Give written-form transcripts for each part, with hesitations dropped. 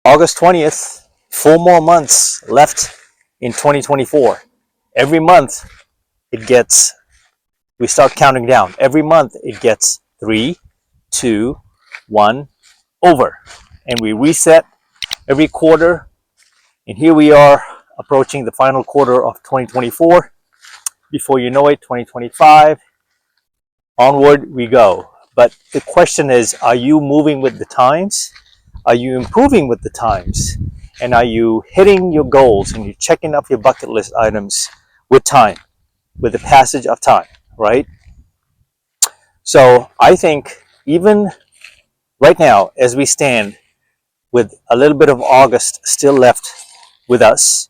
August 20th, 4 more months left in 2024. Every month it gets, we start counting down. Every month it gets 3, 2, 1, over. And we reset every quarter. And here we are approaching the final quarter of 2024. Before you know it, 2025, onward we go. But the question is, are you moving with the times? Are you improving with the times? And are you hitting your goals and you're checking off your bucket list items with time, with the passage of time, right? So I think even right now, as we stand with a little bit of August still left with us,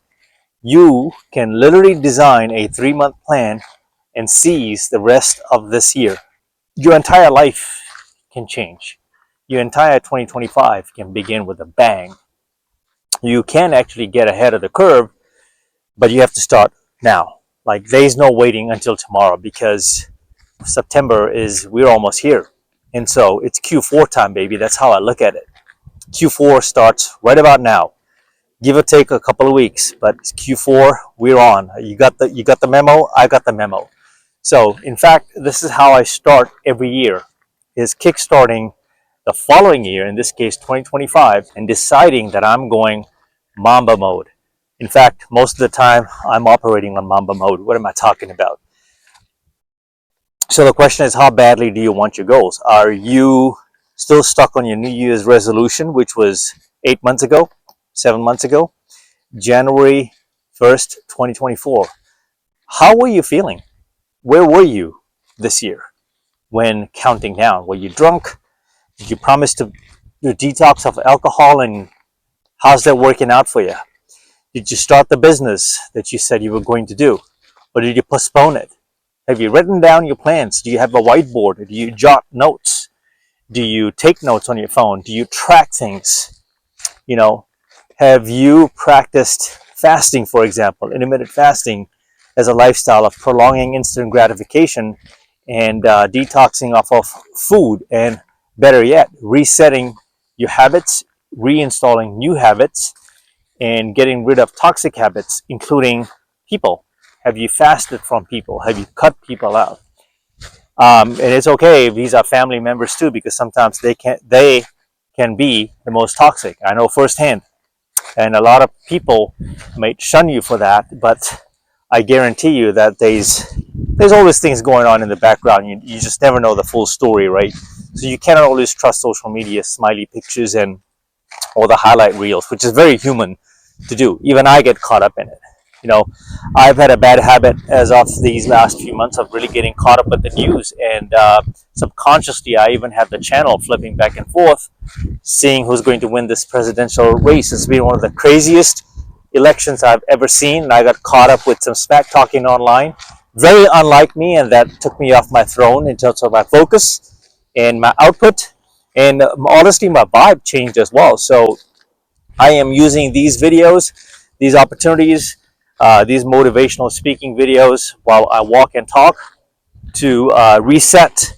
you can literally design a 3-month plan and seize the rest of this year. Your entire life can change. Your entire 2025 can begin with a bang. You can actually get ahead of the curve, but you have to start now. Like, there's no waiting until tomorrow, because September is, we're almost here. And so it's Q4 time, baby. That's how I look at it. Q4 starts right about now. Give or take a couple of weeks, but Q4, we're on. You got the memo, I got the memo. So in fact, this is how I start every year, is kickstarting the following year, in this case 2025, and deciding that I'm going Mamba mode. In fact, most of the time I'm operating on Mamba mode. What am I talking about? So the question is, how badly do you want your goals? Are you still stuck on your New Year's resolution, which was 8 months ago, 7 months ago, January 1st, 2024? How were you feeling? Where were you this year when counting down? Were you drunk? Did you promise to do a detox of alcohol, and how's that working out for you? Did you start the business that you said you were going to do, or did you postpone it? Have you written down your plans? Do you have a whiteboard? Do you jot notes? Do you take notes on your phone? Do you track things? Have you practiced fasting, for example, intermittent fasting, as a lifestyle of prolonging instant gratification and detoxing off of food, and better yet, resetting your habits, reinstalling new habits, and getting rid of toxic habits, including people? Have you fasted from people? Have you cut people out? And it's okay if these are family members too, because sometimes they can be the most toxic. I know firsthand, and a lot of people may shun you for that, but I guarantee you that there's always things going on in the background. You just never know the full story, right? So you cannot always trust social media smiley pictures and or the highlight reels, which is very human to do. Even I get caught up in it. I've had a bad habit as of these last few months of really getting caught up with the news, and subconsciously I even have the channel flipping back and forth, seeing who's going to win this presidential race. It's been one of the craziest elections I've ever seen, and I got caught up with some smack talking online, very unlike me, and that took me off my throne in terms of my focus and my output, and honestly my vibe changed as well. So I am using these videos, these opportunities, these motivational speaking videos while I walk and talk, to reset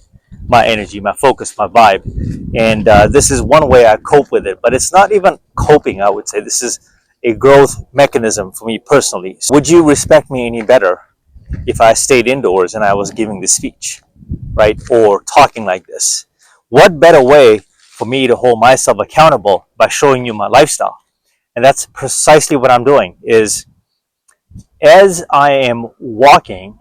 my energy, my focus, my vibe. And this is one way I cope with it, but it's not even coping, I would say. This is a growth mechanism for me personally. So would you respect me any better if I stayed indoors and I was giving this speech, right? Or talking like this? What better way for me to hold myself accountable by showing you my lifestyle? And that's precisely what I'm doing. Is as I am walking,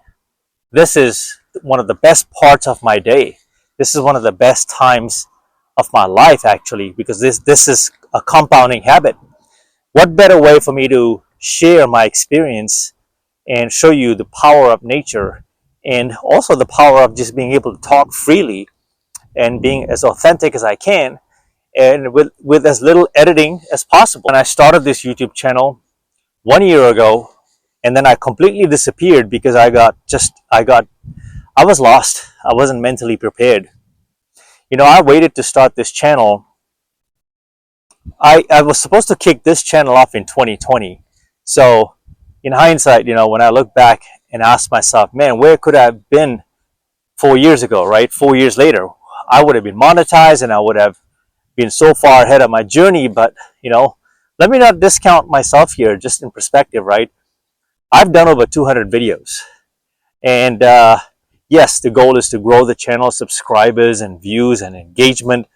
this is one of the best parts of my day. This is one of the best times of my life, actually, because this is a compounding habit. What better way for me to share my experience and show you the power of nature, and also the power of just being able to talk freely and being as authentic as I can, and with as little editing as possible. When I started this YouTube channel 1 year ago, and then I completely disappeared because I was lost. I wasn't mentally prepared. I waited to start this channel. I was supposed to kick this channel off in 2020. So in hindsight, when I look back and ask myself, man, where could I have been 4 years ago, right? 4 years later, I would have been monetized and I would have been so far ahead of my journey. But Let me not discount myself here, just in perspective, right? I've done over 200 videos. And yes, the goal is to grow the channel, subscribers and views and engagement,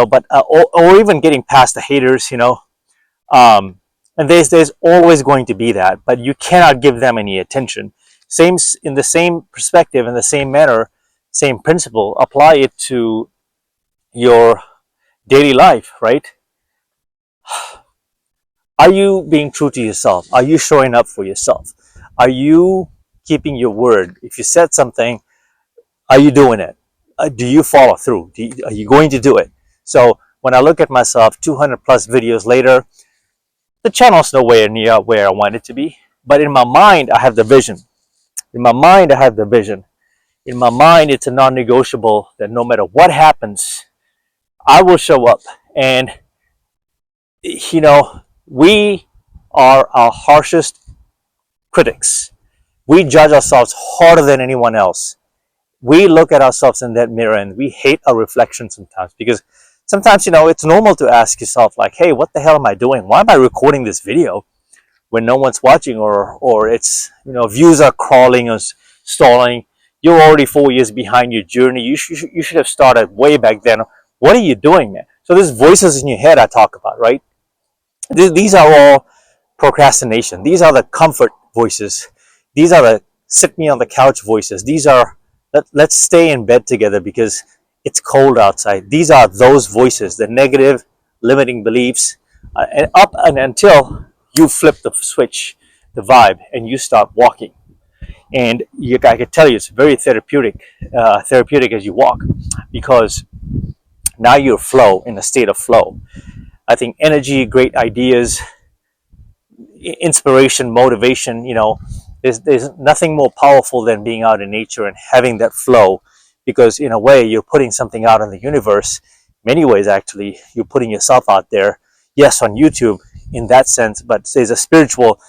but or even getting past the haters, um, and there's always going to be that, but you cannot give them any attention. Same in the same perspective, in the same manner, same principle. Apply it to your daily life, right? Are you being true to yourself? Are you showing up for yourself? Are you keeping your word? If you said something, are you doing it? Do you follow through? Are you going to do it? So when I look at myself 200 plus videos later, the channel's nowhere near where I want it to be. But in my mind, I have the vision. In my mind, I have the vision. In my mind, it's a non-negotiable that no matter what happens, I will show up. And, we are our harshest critics. We judge ourselves harder than anyone else. We look at ourselves in that mirror and we hate our reflection sometimes, because sometimes, it's normal to ask yourself like, hey, what the hell am I doing? Why am I recording this video when no one's watching, or it's, views are crawling or stalling? You're already 4 years behind your journey. You should have started way back then. What are you doing, man? So there's voices in your head I talk about, right? These are all procrastination. These are the comfort voices. These are the sit me on the couch voices. These are let's stay in bed together because it's cold outside. These are those voices, the negative limiting beliefs, and up and until you flip the switch, the vibe, and you start walking. And I can tell you, it's very therapeutic as you walk, because now you're in a state of flow. I think energy, great ideas, inspiration, motivation, there's nothing more powerful than being out in nature and having that flow, because in a way you're putting something out in the universe. Many ways, actually, you're putting yourself out there. Yes, on YouTube in that sense, but there's a spiritual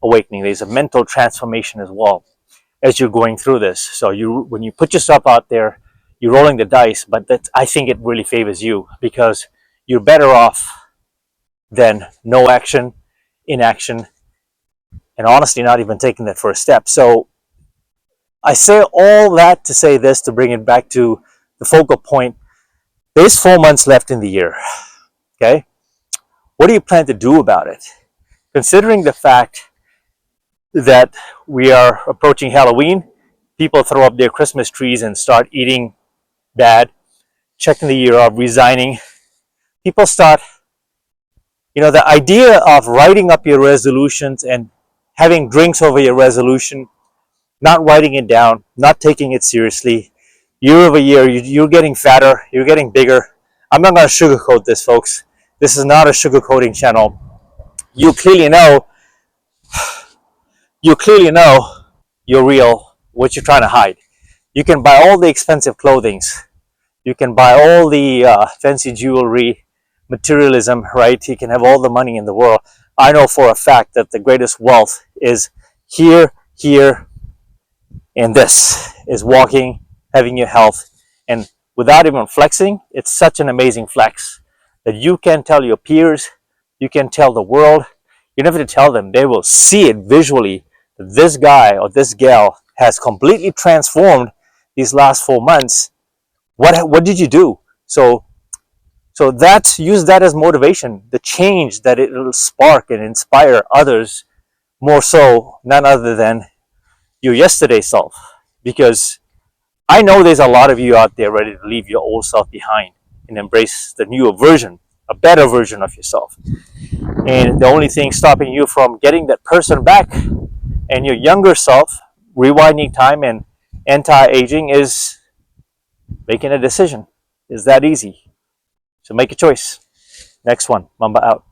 awakening. There's a mental transformation as well as you're going through this. So when you put yourself out there, you're rolling the dice, but I think it really favors you, because you're better off than no action, inaction, and honestly not even taking that first step. So I say all that to say this, to bring it back to the focal point. There's 4 months left in the year. Okay? What do you plan to do about it? Considering the fact that we are approaching Halloween, people throw up their Christmas trees and start eating bad, checking the year off, resigning. People start, the idea of writing up your resolutions and having drinks over your resolution, not writing it down, not taking it seriously. Year over year, you're getting fatter, you're getting bigger. I'm not going to sugarcoat this, folks. This is not a sugarcoating channel. You clearly know you're real, what you're trying to hide. You can buy all the expensive clothings. You can buy all the fancy jewelry, materialism, right? You can have all the money in the world. I know for a fact that the greatest wealth is here, and this is walking, having your health. And without even flexing, it's such an amazing flex that you can tell your peers, you can tell the world. You never have to tell them. They will see it visually that this guy or this gal has completely transformed these last 4 months. What did you do? So use that as motivation, the change that it will spark and inspire others, more so none other than your yesterday self. Because I know there's a lot of you out there ready to leave your old self behind and embrace the newer version, a better version of yourself. And the only thing stopping you from getting that person back and your younger self, rewinding time and anti-aging, is making a decision. It's that easy. So make a choice. Next one. Mamba out.